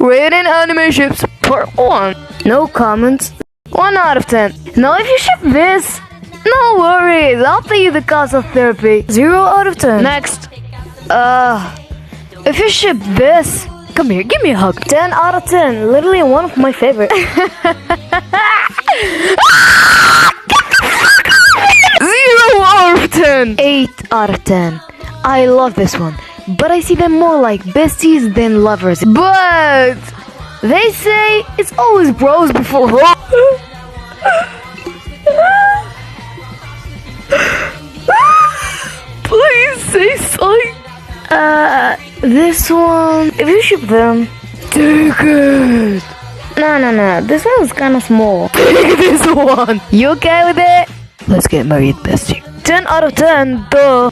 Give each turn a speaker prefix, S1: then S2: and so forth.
S1: Rating anime ships part 1. No comments. 1 out of 10. Now if you ship this, no worries, I'll pay you the cost of therapy. 0 out of 10. Next. If you ship this, come here, give me a hug. 10 out of 10. Literally one of my favorite. 0 out of 10. 8 out of 10. I love this one, but I see them more like besties than lovers. But they say it's always bros before Please say something. This one, if you ship them, take it. No, this one is kind of small. Take this one. You okay with it? Let's get married, bestie. 10 out of 10, duh.